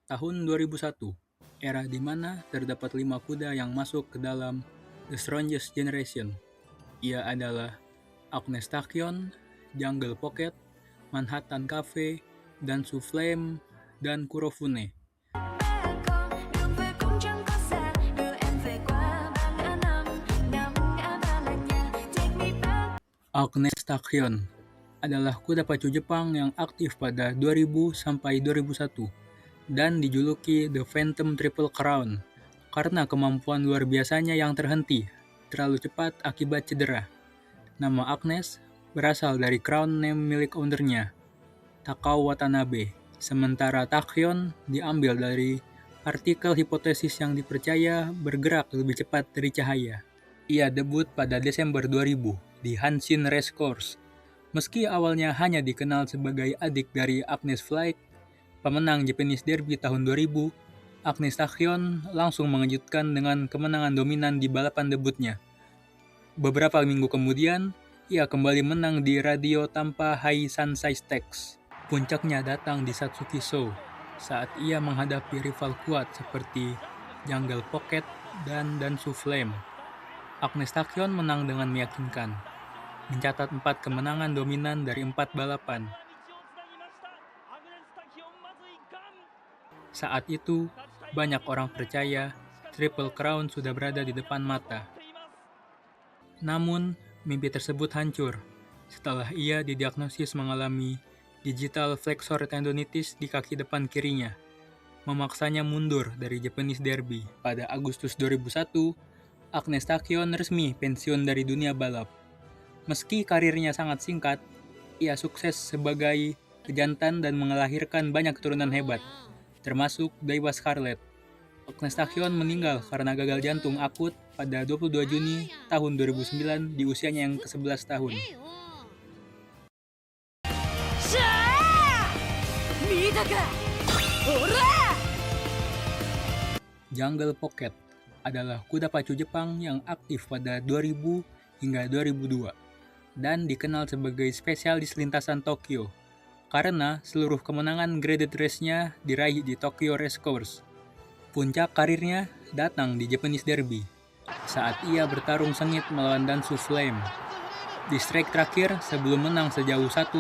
Tahun 2001, era di mana terdapat 5 kuda yang masuk ke dalam The Strongest Generation. Ia adalah Agnes Tachyon, Jungle Pocket, Manhattan Cafe, Dansu Flame, dan Kurofune. Agnes Tachyon adalah kuda pacu Jepang yang aktif pada 2000 sampai 2001 dan dijuluki The Phantom Triple Crown karena kemampuan luar biasanya yang terhenti terlalu cepat akibat cedera. Nama Agnes berasal dari crown name milik ownernya, Takao Watanabe, sementara Tachyon diambil dari partikel hipotesis yang dipercaya bergerak lebih cepat dari cahaya. Ia debut pada Desember 2000 di Hanshin Racecourse. Meski awalnya hanya dikenal sebagai adik dari Agnes Flight, pemenang Japanese Derby tahun 2000, Agnes Tachyon langsung mengejutkan dengan kemenangan dominan di balapan debutnya. Beberapa minggu kemudian, ia kembali menang di Radio Tampa High Sansai Stakes. Puncaknya datang di Satsuki Show saat ia menghadapi rival kuat seperti Jungle Pocket dan Dansu Flame. Agnes Tachyon menang dengan meyakinkan, mencatat 4 kemenangan dominan dari 4 balapan. Saat itu, banyak orang percaya Triple Crown sudah berada di depan mata. Namun, mimpi tersebut hancur setelah ia didiagnosis mengalami digital flexor tendonitis di kaki depan kirinya, memaksanya mundur dari Japanese Derby. Pada Agustus 2001, Agnes Tachyon resmi pensiun dari dunia balap. Meski karirnya sangat singkat, ia sukses sebagai pejantan dan melahirkan banyak keturunan hebat, termasuk Daiwa Scarlet. Agnes Tachyon meninggal karena gagal jantung akut pada 22 Juni tahun 2009 di usianya yang ke-11 tahun. Jungle Pocket adalah kuda pacu Jepang yang aktif pada 2000 hingga 2002 dan dikenal sebagai spesialis lintasan Tokyo karena seluruh kemenangan graded race-nya diraih di Tokyo Racecourse. Puncak karirnya datang di Japanese Derby saat ia bertarung sengit melawan Dansu Flame di strike terakhir sebelum menang sejauh 1,5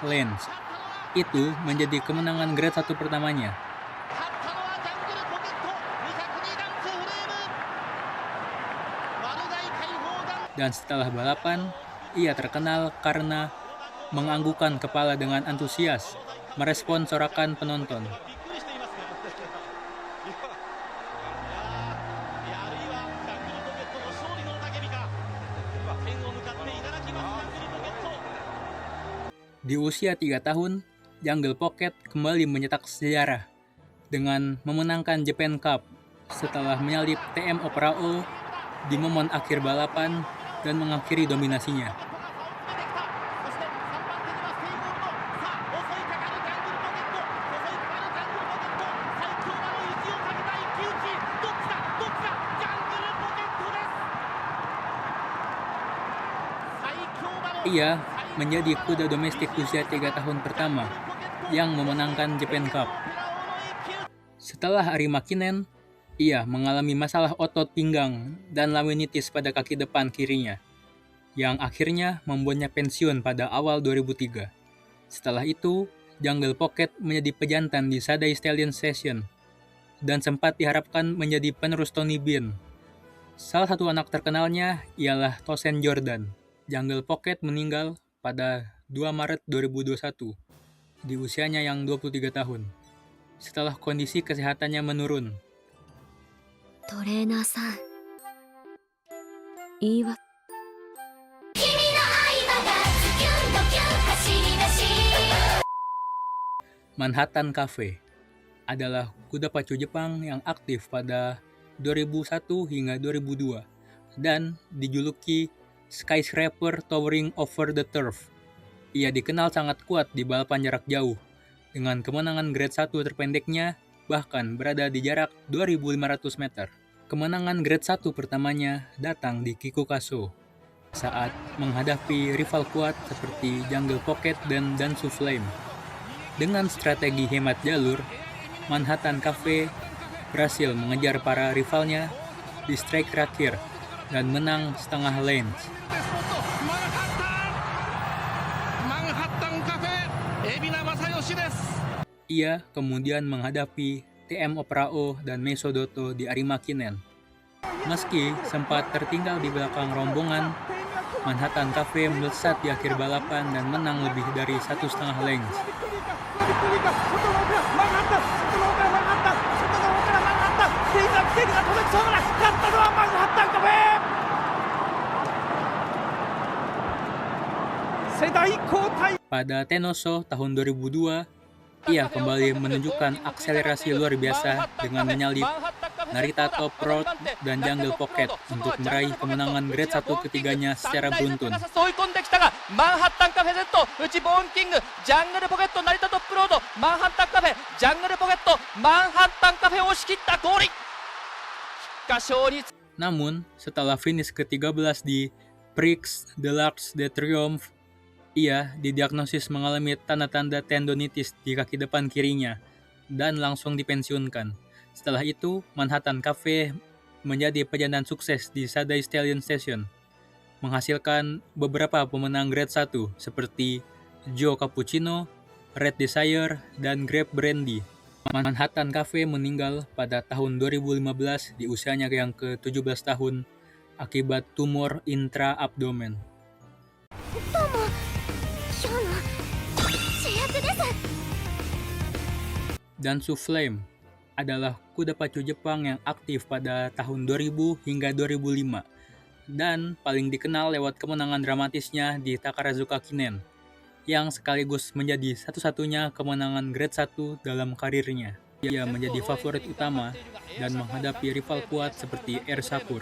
lanes. Itu menjadi kemenangan grade 1 pertamanya. Dan setelah balapan, ia terkenal karena menganggukkan kepala dengan antusias, merespon sorakan penonton. Di usia 3 tahun, Jungle Pocket kembali mencetak sejarah dengan memenangkan Japan Cup setelah menyalip TM Opera O di momen akhir balapan dan mengakhiri dominasinya. Ia menjadi kuda domestik usia 3 tahun pertama yang memenangkan Japan Cup. Setelah Ari Makinen, ia mengalami masalah otot pinggang dan laminitis pada kaki depan kirinya, yang akhirnya membuatnya pensiun pada awal 2003. Setelah itu, Jungle Pocket menjadi pejantan di Sadai Stallion Session, dan sempat diharapkan menjadi penerus Tony Bean. Salah satu anak terkenalnya ialah Tosen Jordan. Jungle Pocket meninggal pada 2 Maret 2021, di usianya yang 23 tahun, setelah kondisi kesehatannya menurun. トレーナーさん、言い訳。君の愛馬がキュンとキュン走り出し。Manhattan Cafe adalah kuda pacu Jepang yang aktif pada 2001 hingga 2002 dan dijuluki Skyscraper Towering Over the Turf. Ia dikenal sangat kuat di balapan jarak jauh, dengan kemenangan grade 1 terpendeknya bahkan berada di jarak 2.500 meter. Kemenangan grade 1 pertamanya datang di Kikukaso saat menghadapi rival kuat seperti Jungle Pocket dan Dansu Flame. Dengan strategi hemat jalur, Manhattan Cafe berhasil mengejar para rivalnya di strike terakhir dan menang setengah lanes. マンハッタンカフェ海老名正義です。 Ia kemudian menghadapi TM Oprao dan Mesodoto di Arimakinen. Meski sempat tertinggal di belakang rombongan, Manhattan Cafe melesat di akhir balapan dan menang lebih dari 1,5 length. Pada Tenoso tahun 2002, ia kembali menunjukkan akselerasi luar biasa dengan menyalip Narita Top Road dan Jungle Pocket untuk meraih kemenangan grade 1 ketiganya secara beruntun. 追い込んできたがマンハッタンカフェ Z 内ボーンキングジャングルポケット成田トップロードマンハッタンカフェジャングルポケットマンハッタンカフェを押し切ったゴール菊花賞に Namun, setelah finish ke-13 di Prix de l'Arc de Triomphe, ia didiagnosis mengalami tanda-tanda tendonitis di kaki depan kirinya dan langsung dipensiunkan. Setelah itu, Manhattan Cafe menjadi pejantan sukses di Sadai Stallion Station, menghasilkan beberapa pemenang grade 1 seperti Joe Cappuccino, Red Desire, dan Grape Brandy. Manhattan Cafe meninggal pada tahun 2015 di usianya yang ke-17 tahun akibat tumor intra-abdomen. どうも今日の主役です。 Dansu Flame adalah kuda pacu Jepang yang aktif pada tahun 2000 hingga 2005 dan paling dikenal lewat kemenangan dramatisnya di Takarazuka Kinen yang sekaligus menjadi satu-satunya kemenangan grade 1 dalam karirnya. Ia menjadi favorit utama dan menghadapi rival kuat seperti Air Sapur.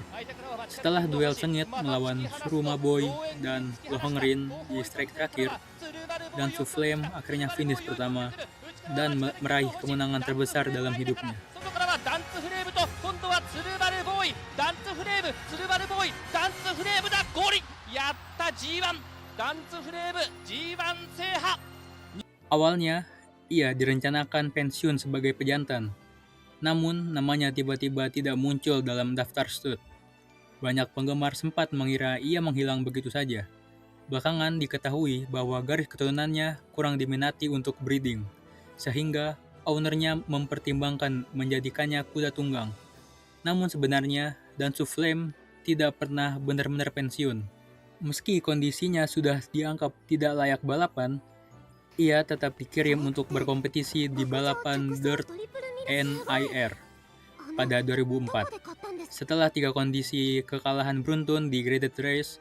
Setelah duel sengit melawan Suruma Boy dan Lohengrin di strike terakhir, Dansu Flame akhirnya finish pertama dan meraih kemenangan terbesar dalam hidupnya. 外からはダンツフレームと今度はツルバルボーイダンツフレームツルバルボーイダンツフレームだゴールやった G1 ダンツフレーム G1 制覇 Awalnya, ia direncanakan pensiun sebagai pejantan. Namun, namanya tiba-tiba tidak muncul dalam daftar stud. Banyak penggemar sempat mengira ia menghilang begitu saja. Belakangan diketahui bahwa garis keturunannya kurang diminati untuk breeding, sehingga ownernya mempertimbangkan menjadikannya kuda tunggang. Namun sebenarnya, Dansu Flame tidak pernah benar-benar pensiun. Meski kondisinya sudah dianggap tidak layak balapan, ia tetap dikirim untuk berkompetisi di balapan Dirt NIR pada 2004. Setelah 3 kondisi kekalahan beruntun di graded race,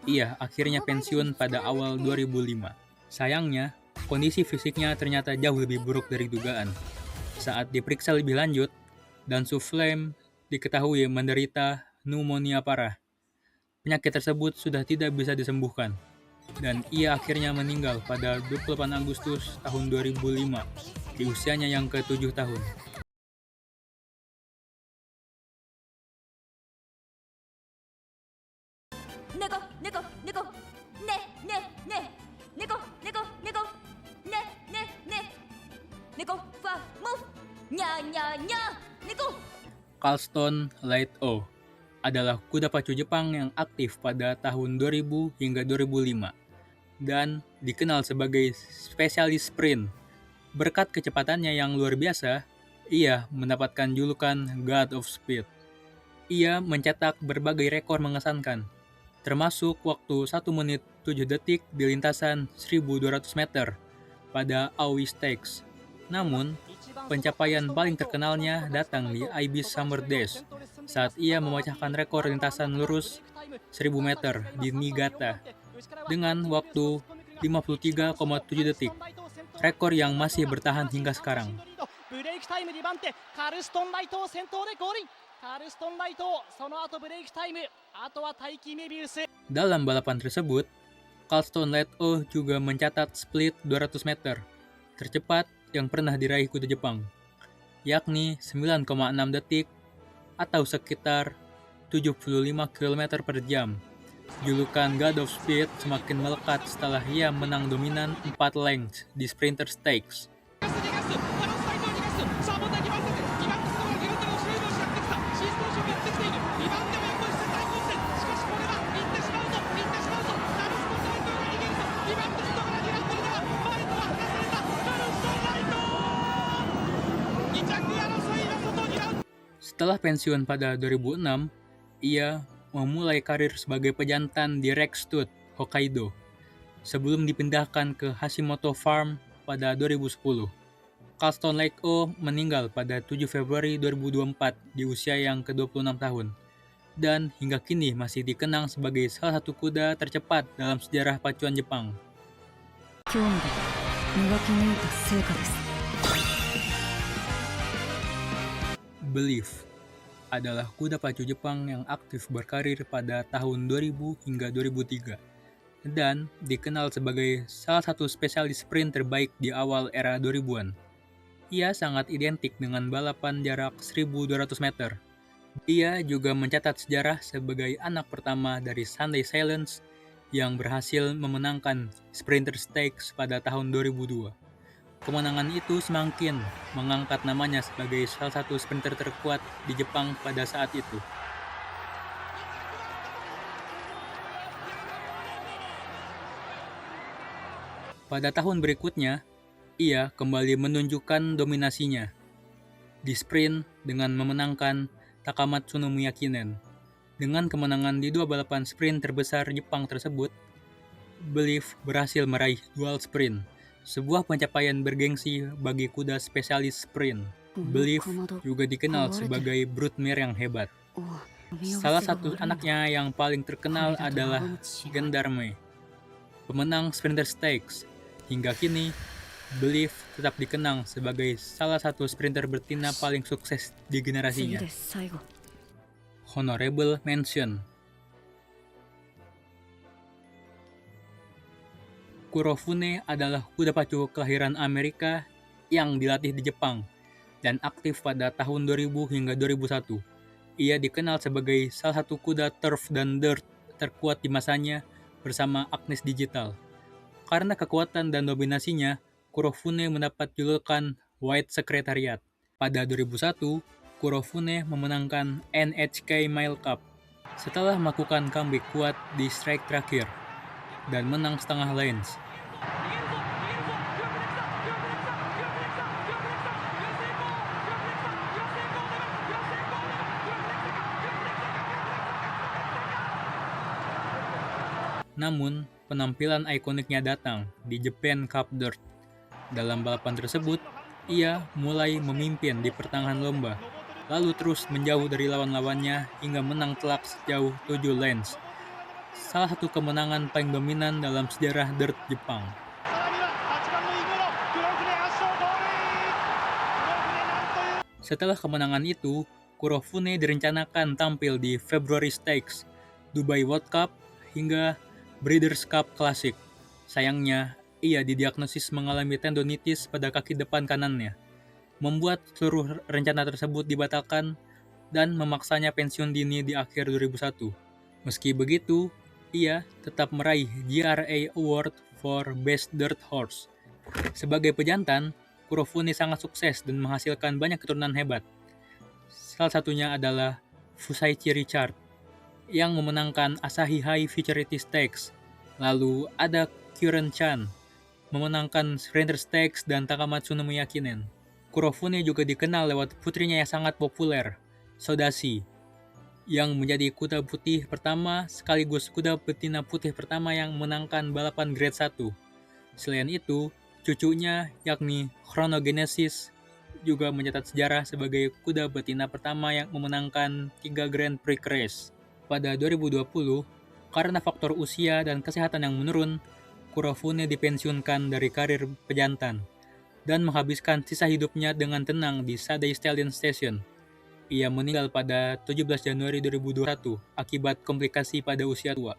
ia akhirnya pensiun pada awal 2005. Sayangnya, kondisi fisiknya ternyata jauh lebih buruk dari dugaan. Saat diperiksa lebih lanjut, Dansu Flame diketahui menderita pneumonia parah. Penyakit tersebut sudah tidak bisa disembuhkan, dan ia akhirnya meninggal pada 28 Agustus tahun 2005 di usianya yang ke-7 tahun. Neko, neko, neko, ne, ne, ne, neko, neko, neko, ne, ne, ne, neko, fa, move, nya, nya, nya, neko. Carlston Light O adalah kuda pacu Jepang yang aktif pada tahun 2000 hingga 2005 dan dikenal sebagai spesialis sprint. Berkat kecepatannya yang luar biasa, ia mendapatkan julukan God of Speed. Ia mencetak berbagai rekor mengesankan, termasuk waktu 1 menit 7 detik di lintasan 1200 meter pada Aoi Stakes. Namun, pencapaian paling terkenalnya datang di Ibis Summer Days saat ia memecahkan rekor lintasan lurus 1000 meter di Niigata dengan waktu 53,7 detik, rekor yang masih bertahan hingga sekarang. ブレイクタイム2番手カルストン・ライト先頭でゴールインカルストン・ライトその後ブレイクタイムあとは待機メビウス Dalam balapan tersebut, Carlston Light O juga mencatat split 200 meter tercepat yang pernah diraih kuda Jepang, yakni 9,6 detik atau sekitar 75 km per jam. Julukan God of Speed semakin melekat setelah ia menang dominan 4 lengths di Sprinter Stakes. 逃がすバランスライトを逃がすさあ元 Setelah pensiun pada 2006, ia memulai karir sebagai pejantan di Rextud, Hokkaido, sebelum dipindahkan ke Hashimoto Farm pada 2010. Carlston Lake-O meninggal pada 7 Februari 2024 di usia yang ke-26 tahun, dan hingga kini masih dikenang sebagai salah satu kuda tercepat dalam sejarah pacuan Jepang. Belief adalah kuda pacu Jepang yang aktif berkarir pada tahun 2000 hingga 2003 dan dikenal sebagai salah satu spesialis sprint terbaik di awal era 2000-an. Ia sangat identik dengan balapan jarak 1.200 meter. Ia juga mencatat sejarah sebagai anak pertama dari Sunday Silence yang berhasil memenangkan Sprinter Stakes pada tahun 2002. Kemenangan itu semakin mengangkat namanya sebagai salah satu sprinter terkuat di Jepang pada saat itu. Pada tahun berikutnya, ia kembali menunjukkan dominasinya di sprint dengan memenangkan Takamatsu no Miyakinen. Dengan kemenangan di dua balapan sprint terbesar Jepang tersebut, Belief berhasil meraih dual sprint, sebuah pencapaian bergengsi bagi kuda spesialis sprint. Belief juga dikenal sebagai broodmare yang hebat. Salah satu anaknya yang paling terkenal adalah Gendarme, pemenang Sprinter Stakes. Hingga kini, Belief tetap dikenang sebagai salah satu sprinter betina paling sukses di generasinya. Honorable Mention: Kurofune adalah kuda pacu kelahiran Amerika yang dilatih di Jepang dan aktif pada tahun 2000 hingga 2001. Ia dikenal sebagai salah satu kuda turf dan dirt terkuat di masanya bersama Agnes Digital. Karena kekuatan dan dominasinya, Kurofune mendapat julukan White Secretariat. Pada 2001, Kurofune memenangkan NHK Mile Cup setelah melakukan comeback kuat di strike terakhir dan menang setengah lanes. Namun, penampilan ikoniknya datang di Japan Cup Dirt. Dalam balapan tersebut, ia mulai memimpin di pertengahan lomba, lalu terus menjauh dari lawan-lawannya hingga menang telak sejauh 7 lanes. Salah satu kemenangan paling dominan dalam sejarah dirt Jepang. Setelah kemenangan itu, Kurofune direncanakan tampil di February Stakes, Dubai World Cup, hingga Breeders' Cup Classic. Sayangnya, ia didiagnosis mengalami tendonitis pada kaki depan kanannya, membuat seluruh rencana tersebut dibatalkan dan memaksanya pensiun dini di akhir 2001. Meski begitu, ia tetap meraih GRA Award for Best Dirt Horse. Sebagai pejantan, Kurofune sangat sukses dan menghasilkan banyak keturunan hebat. Salah satunya adalah Fusaichi Richard, yang memenangkan Asahi High Futurity Stakes. Lalu ada Kyuren Chan, memenangkan Sprinter Stakes dan Takamatsu no Miyakinen. Kurofune juga dikenal lewat putrinya yang sangat populer, Sodashi, yang menjadi kuda putih pertama sekaligus kuda betina putih pertama yang memenangkan balapan Grade 1. Selain itu, cucunya yakni Chronogenesis juga mencatat sejarah sebagai kuda betina pertama yang memenangkan 3 Grand Prix race. Pada 2020, karena faktor usia dan kesehatan yang menurun, Kurofune dipensiunkan dari karir pejantan dan menghabiskan sisa hidupnya dengan tenang di Sadai Stallion Station. Ia meninggal pada 17 Januari 2021 akibat komplikasi pada usia tua.